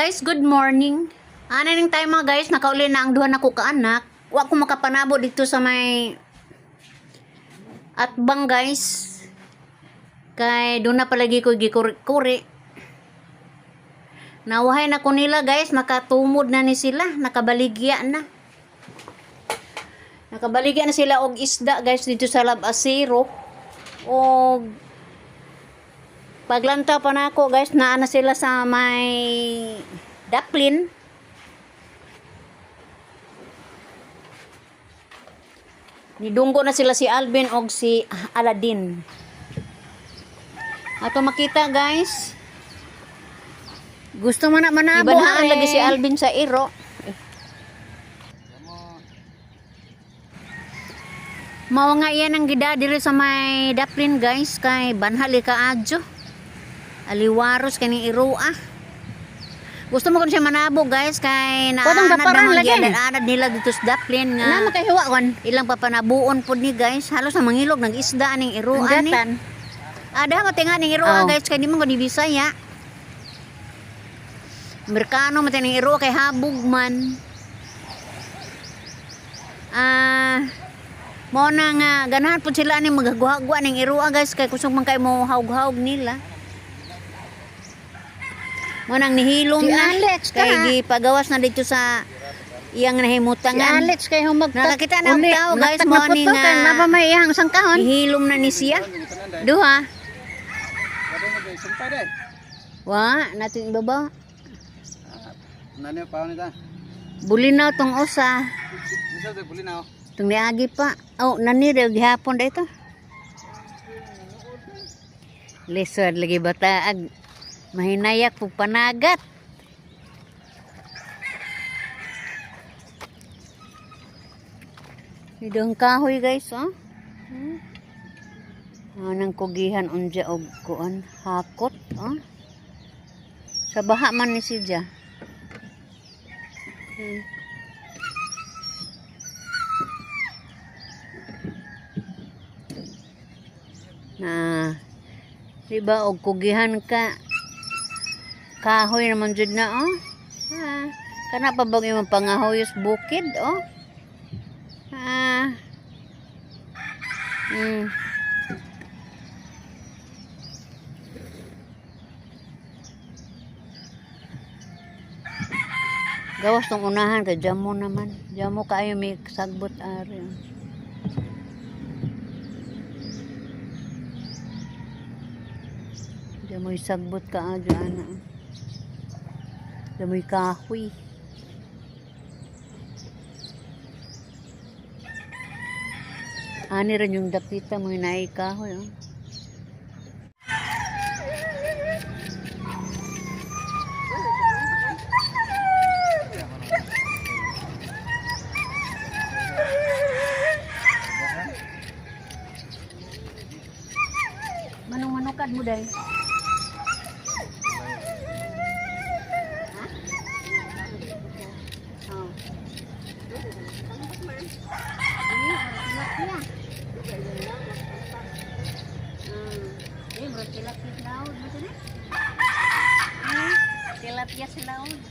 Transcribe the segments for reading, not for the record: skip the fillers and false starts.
guys, good morning. Ano ning tayo mga guys, nakauli na ang duha na ko kaanak. Wa ko makapanabo dito sa may atbang guys. Kay doon na palagi ko gikuri-kuri. Nawahay na ko nila guys, nakatumod na ni sila, nakabaligya na. Nakabaligya na sila og isda guys dito sa Labasero. Og paglanta pa na ako guys, naana sila sa may daplin. Nidunggo na sila si Alvin og si Aladdin. Ato makita guys. Gusto mo na manabo ha, lagi si Alvin sa iro. Mao nga iyan ang gida diri sa may daplin guys, kay banhali ka adyo. Aliwaros kaning iroa. Gusto mo kun siya manabo guys, kay naanad nila dito sa daplin nga. Na makahiwa kon. Ilang papanabuon pod ni guys, halos na mangilog nag isda ning iroa ni. Ada mo tinga ning iroa guys, kay di mo ko di Bisaya. Amerikano mo ning iroa kay habog man. Mo na nga ganahan po sila ni magagwa-gwa ning iroa guys, kay kusog man kay mo haug-haug nila. Mo nang nihilom si na Alex, kay gipagawas na dito sa iyang nahimutangan. Si Alex kay humag nakakita na tao guys, mo ni nga mapa may iyang sangkahon. Nihilom na ni siya. Duha. Wa natin baba. Nani pa nita? Bulinaw tong usa. Isa sa bulinaw. Tung niagi pa. Oh, nani daw gihapon da ito. Lisod lagi bataag. Mahinayak po panagat. Idong kahoy guys, oh. Anang kugihan unja og kuan hakot, oh. Sa baha man ni siya. Na diba og kugihan ka kahoy naman jud na oh. Kana pa bang imong pangahoyos bukid oh. Gawas tong unahan kay jamo naman. Jamo kaayo may sagbot ari. Jamoy sagbot ka adyo ana. Jamoy kahoy. Ani rin yung dapita mo hinay kahoy oh. Manong-manukad mo dahil. Tilapia sa laod.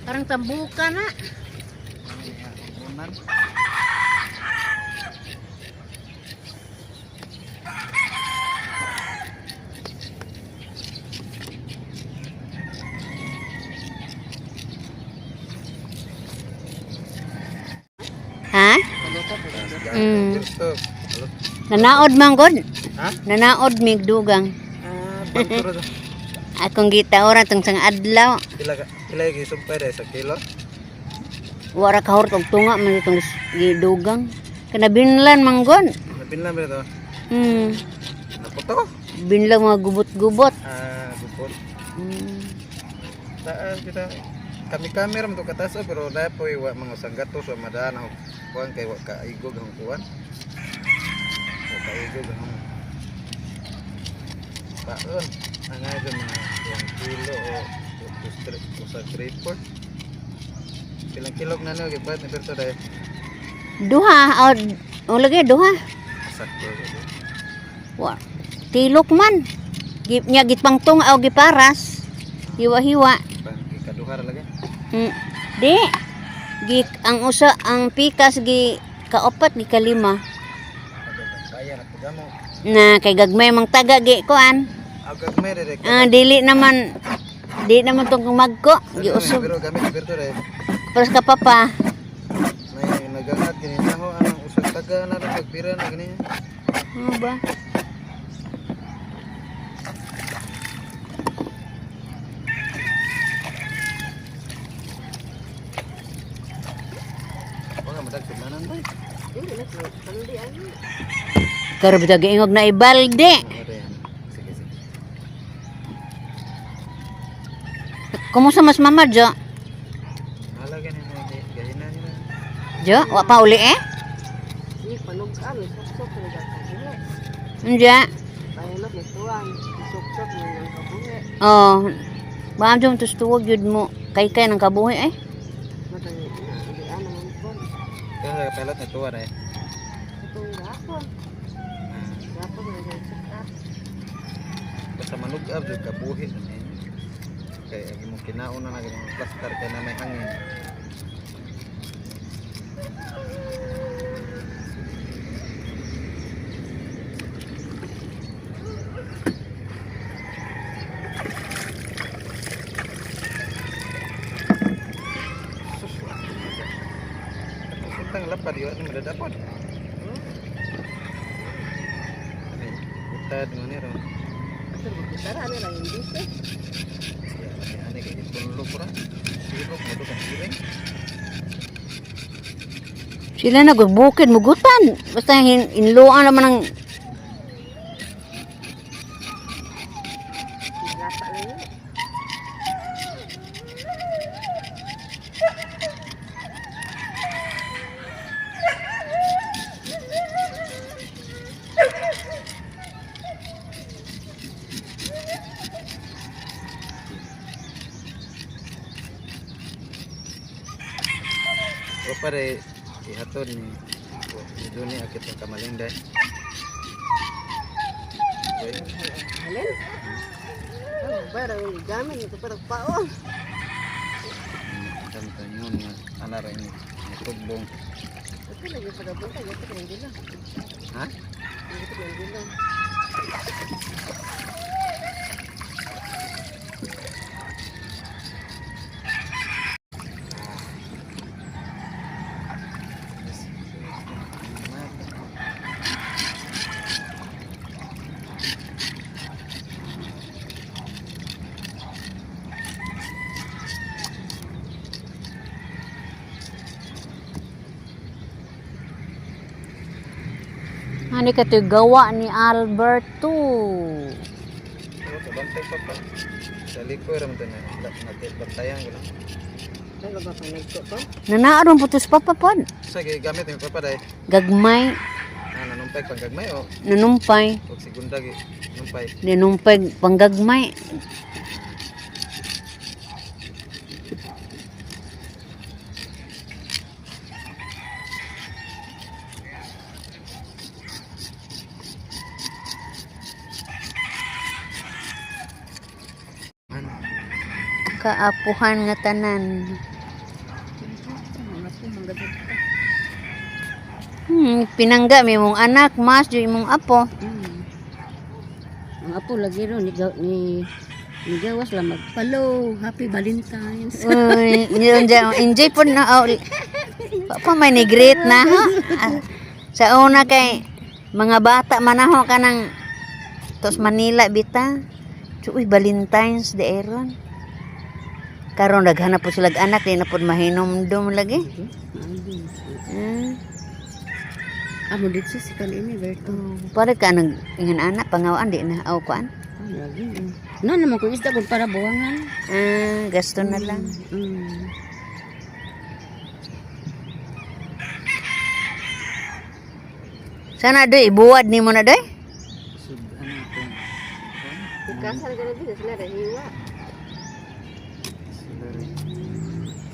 Parang tambuka na. Ha? Nanaod man god. Ha? Nanaod mig dugang. Akong gitaora tong sang adlaw. Pila gisumpay dai sa kilo? Wara kahort og tunga man itong gidugang. Kana binlan man god. Binlan ba to? Naputo? Binlang mga gubot-gubot. Gubot. Taas kita kami kamera to katas pero dapoy wa mga sanggato so madana kuan kay wa kaigog ang kuan. Kaigog ang baon. Ang mga 1 kilo o Usa gripper. Pilang kilog na niyo gibat ni Berto dai. Duha o lagi duha. Sakto. Wa. Tilok man. Nya gitpangtong o giparas. Hiwa-hiwa. Pang ikaduhar lagi. Di. Ang usa ang pikas gi kaopat gi kalima. Kaya na pagamo. Na kay gagmay mang taga gi kuan. Agag may direk. Dili naman tong magko gi usog. Pero gamit ni Berto dai. Paras ka papa. May nagangat kini naho anang usag taga na rin pagpira na gani. Ano ba? Wala madag tumanan ba? Karo bitag ingog na ibalde. Sige sige. Kumusta mas mama Jo? Hala gani na gahina nila. Jo, wa pa uli eh? Ini panog kami, sok-sok na gagawin. Unja. Pahinap ni tuwang, sok-sok na ng kabuhi. Oh. Baam jom tustuwag jud mo. Kay nang kabuhi eh. Matang iaan naman po. Kaya pelot na tuwa dai. Itong gapon. Gapon na gagawin. Basta manugab jud kabuhi na niya. Kaya agi mo kinauna na gani plaster kay na may hangin. Tang lapad yo ni madadapod. Ay, utad mo ni ro. Ito, gitara na lang hindi siya. Ani kay tunlo pura. Silok mo kan siring. Sila nagbukid mugutan. Basta inluan naman ng Lata lang yun. O pare ihaton ni Duni akit ang kamalinday. Okay. Halin? Oh, parang gamit ito parang paon. Ang tanyon nga anara ini tugbong. Ito lagi sa gabunta, ito kayang gila. Ha? Ito kayang gila. ani ka to gawa ni Alberto. Pero sa bantay pa pa. Sa likoy ra man to na bantayan ko lang. Ano ba panagto to? Nanaaron putus papa pod. Sa gamit ni papa dai. Gagmay, Nanumpay panggagmay o nanumpay, og segunda gi numpay. ninumpay panggagmay. Ano? Kaapuhan nga tanan. Mga po, mga gabunta. Pinangga mi mong anak, mas jo imong apo. Ang apo lagi ron ni gawas lang magpalo. Happy Valentine's. Uy, enjoy po na. Papa may ni-greet na ha. Sa una kay mga bata manaho ka ng tos Manila bita. Uy, Valentine's de eron. Karon naghanap po sila anak, di na po mahinom-dum lagi. Amo dito si kanini Berto. Para ka nang ingan anak pangawaan di na aw kuan. Lagi. No naman ko isda kung para buwangan. Gasto na lang. Sana doy ibuwad nimo na doy. Sud ano to? Kasal ka na din sila hiwa.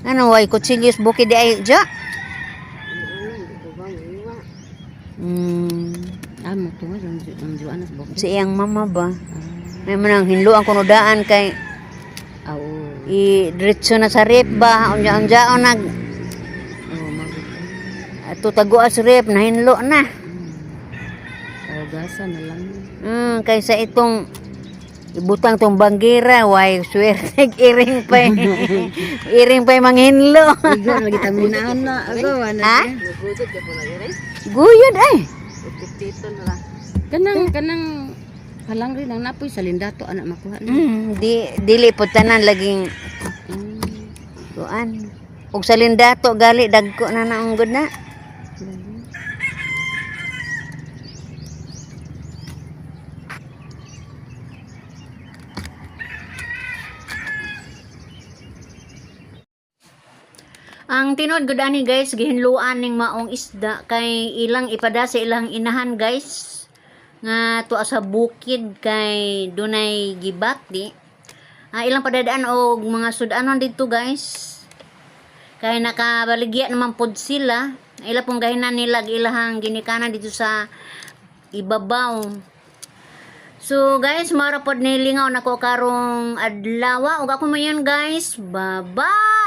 Ano, way kutsilyos bukid di ay dya? Hindi ko ba iwa. Amo to nga ang juan nas bok. Si iyang mama ba? May manang hinluan kuno daan kay Aw. i-diretso na sa rep ba? Unja-unja nag Oh, magot. ato tago as rep na hinlo na. Gasa na lang. Kaysa itong ibutang tong banggira, way swerte iring pa iring pa manghinlo. Igo lagi kami na ako ana. Ha? Nagudod ka po na yun. Guyod ay. Tito na lang. Kanang halang rin ang napoy sa lindato anak makuha na. Dili po tanan laging tuan. Ug sa lindato gali dagko na naunggod na. Ang tinod gud ani guys, gihinluan ning maong isda kay ilang ipada sa ilang inahan guys. Nga tuwa sa bukid kay dunay gibat di. Ilang padadaan og mga sudanon dito guys. Kay nakabaligya naman pod sila. Ila pong gahinan nila ilahang ginikanan dito sa ibabaw. So guys, mara pod nilingaw nako karong adlaw ug ako mo yun guys. Bye-bye.